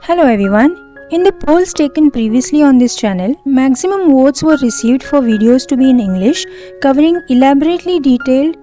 Hello everyone. In the polls taken previously on this channel, maximum votes were received for videos to be in English, covering elaborately detailed,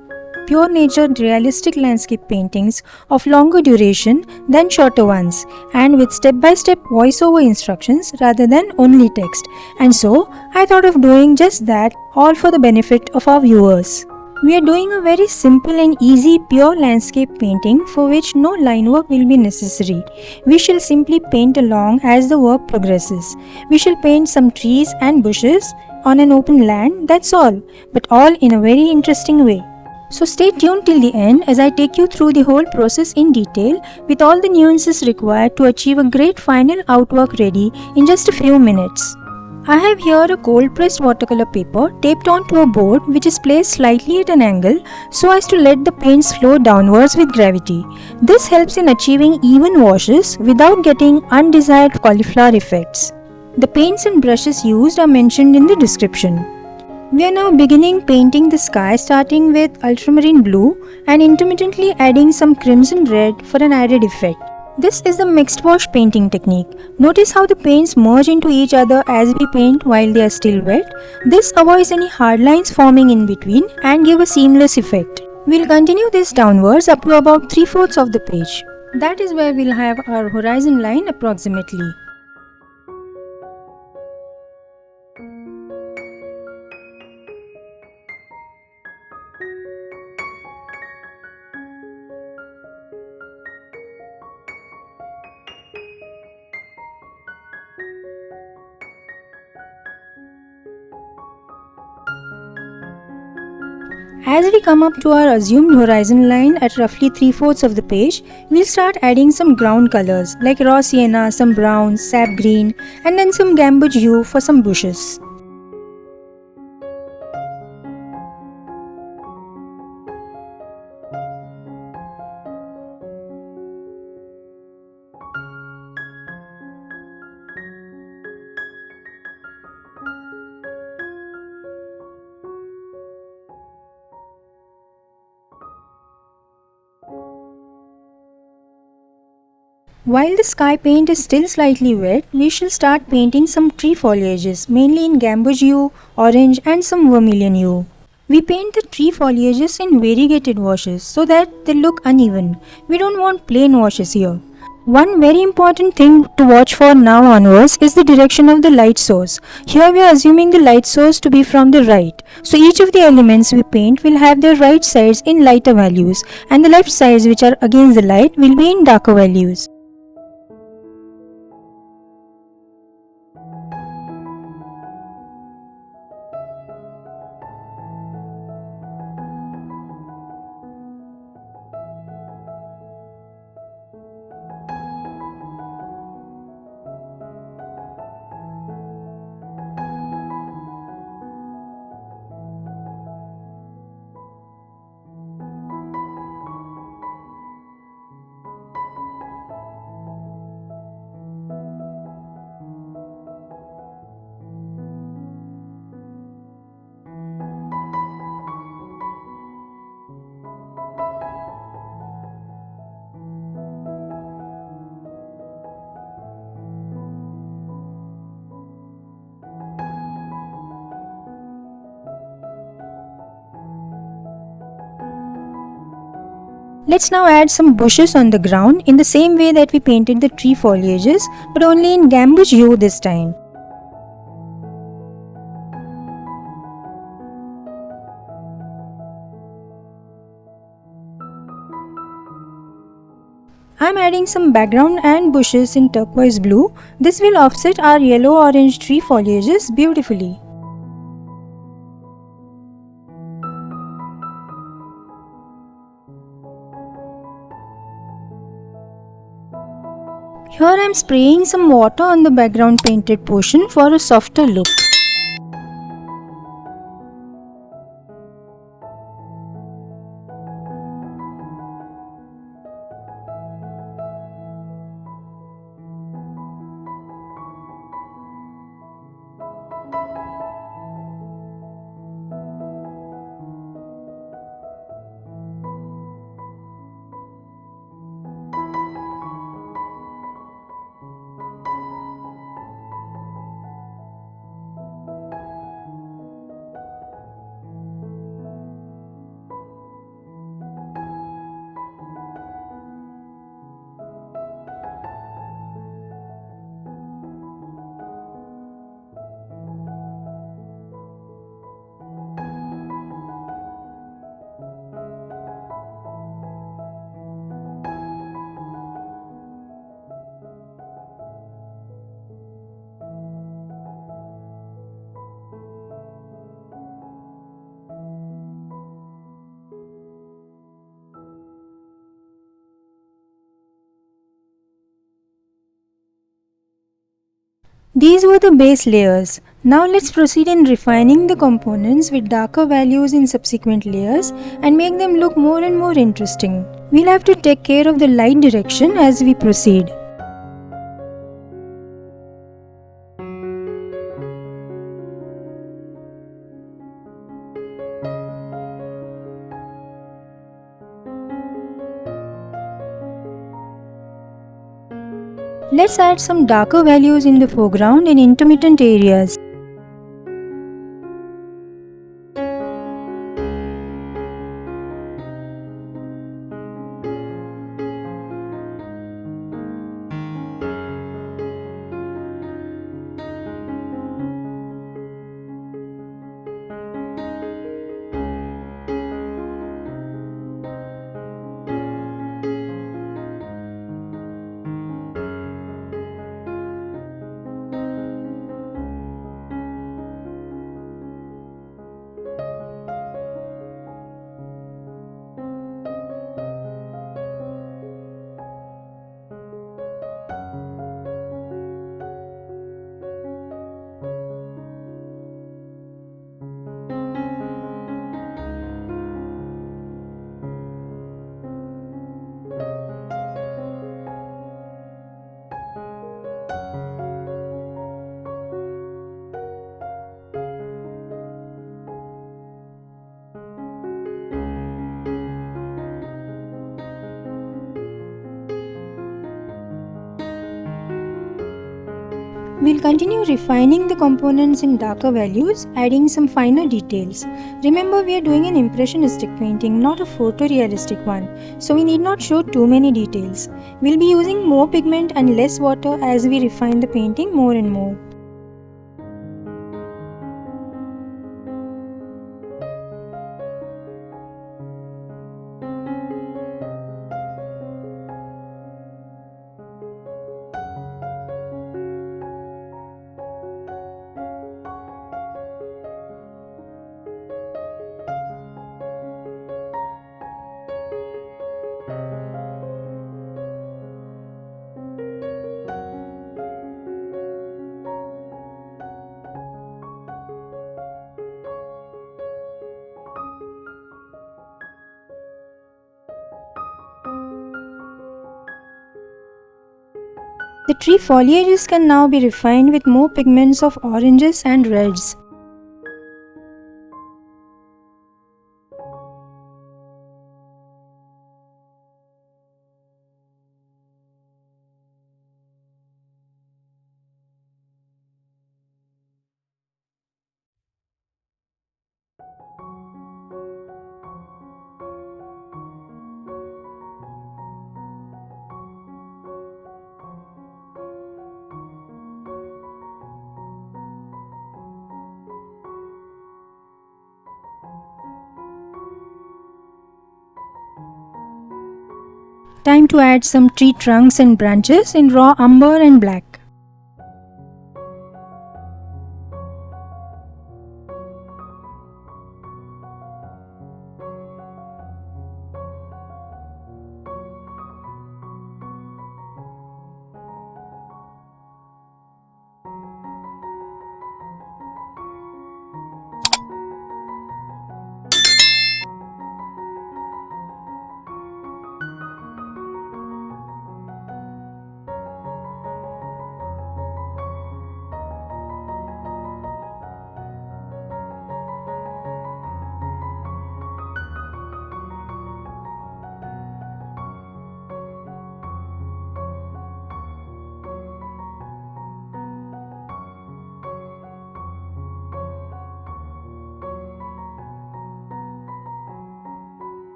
pure nature realistic landscape paintings of longer duration than shorter ones, and with step-by-step voiceover instructions rather than only text. And so, I thought of doing just that, all for the benefit of our viewers. We are doing a very simple and easy pure landscape painting for which no line work will be necessary. We shall simply paint along as the work progresses. We shall paint some trees and bushes on an open land, that's all, but all in a very interesting way. So stay tuned till the end as I take you through the whole process in detail with all the nuances required to achieve a great final artwork ready in just a few minutes. I have here a cold pressed watercolor paper taped onto a board which is placed slightly at an angle so as to let the paints flow downwards with gravity. This helps in achieving even washes without getting undesired cauliflower effects. The paints and brushes used are mentioned in the description. We are now beginning painting the sky, starting with ultramarine blue and intermittently adding some crimson red for an added effect. This is the mixed wash painting technique. Notice how the paints merge into each other as we paint while they are still wet. This avoids any hard lines forming in between and give a seamless effect. We'll continue this downwards up to about 3/4 of the page. That is where we'll have our horizon line approximately. As we come up to our assumed horizon line at roughly 3/4 of the page, we'll start adding some ground colors like raw sienna, some brown, sap green, and then some gamboge hue for some bushes. While the sky paint is still slightly wet, we shall start painting some tree foliages, mainly in gamboge hue, orange and some vermilion hue. We paint the tree foliages in variegated washes so that they look uneven. We don't want plain washes here. One very important thing to watch for now onwards is the direction of the light source. Here we are assuming the light source to be from the right. So each of the elements we paint will have their right sides in lighter values and the left sides which are against the light will be in darker values. Let's now add some bushes on the ground in the same way that we painted the tree foliages, but only in gamboge hue this time. I'm adding some background and bushes in turquoise blue. This will offset our yellow-orange tree foliages beautifully. Here I am spraying some water on the background painted portion for a softer look. These were the base layers. Now let's proceed in refining the components with darker values in subsequent layers and make them look more and more interesting. We'll have to take care of the light direction as we proceed. Let's add some darker values in the foreground and intermittent areas. We'll continue refining the components in darker values, adding some finer details. Remember, we are doing an impressionistic painting, not a photorealistic one, so we need not show too many details. We'll be using more pigment and less water as we refine the painting more and more. The tree foliages can now be refined with more pigments of oranges and reds. Time to add some tree trunks and branches in raw umber and black.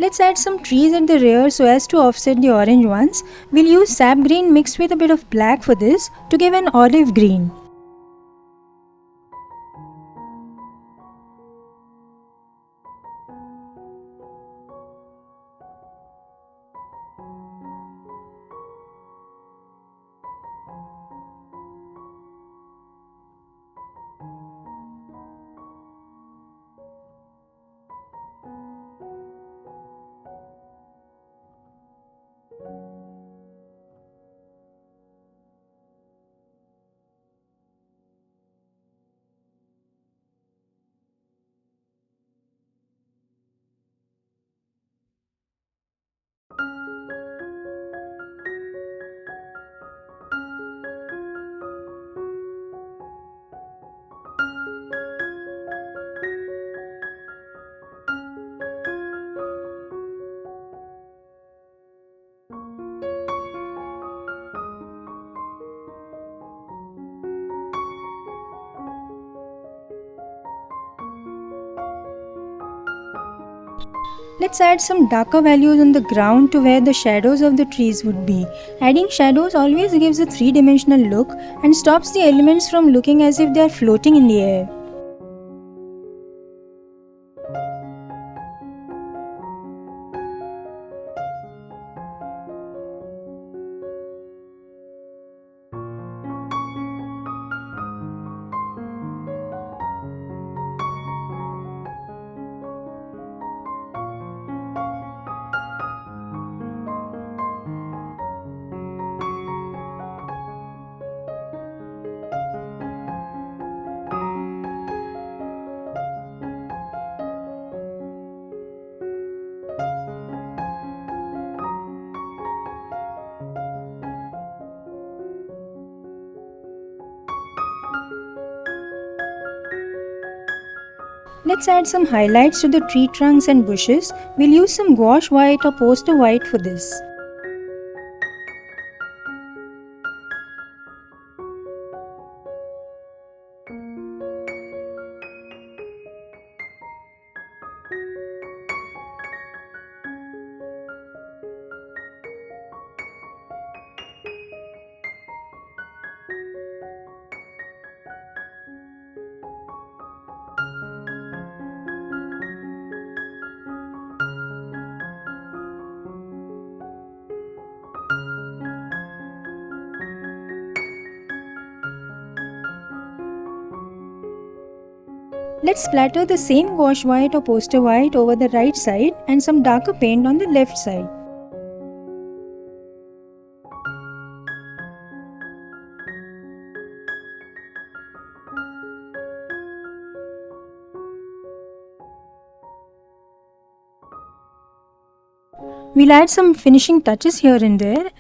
Let's add some trees at the rear so as to offset the orange ones. We'll use sap green mixed with a bit of black for this to give an olive green. Let's add some darker values on the ground to where the shadows of the trees would be. Adding shadows always gives a three-dimensional look and stops the elements from looking as if they are floating in the air. Let's add some highlights to the tree trunks and bushes. We'll use some gouache white or poster white for this. Let's splatter the same gouache white or poster white over the right side and some darker paint on the left side. We'll add some finishing touches here and there.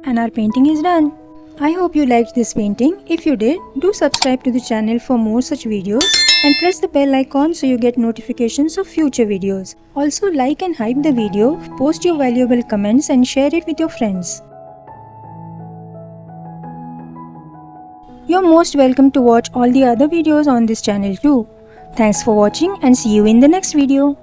And our painting is done. I hope you liked this painting. If you did, do subscribe to the channel for more such videos and press the bell icon so you get notifications of future videos. Also like and hype the video, post your valuable comments and share it with your friends. You're most welcome to watch all the other videos on this channel too. Thanks for watching and see you in the next video.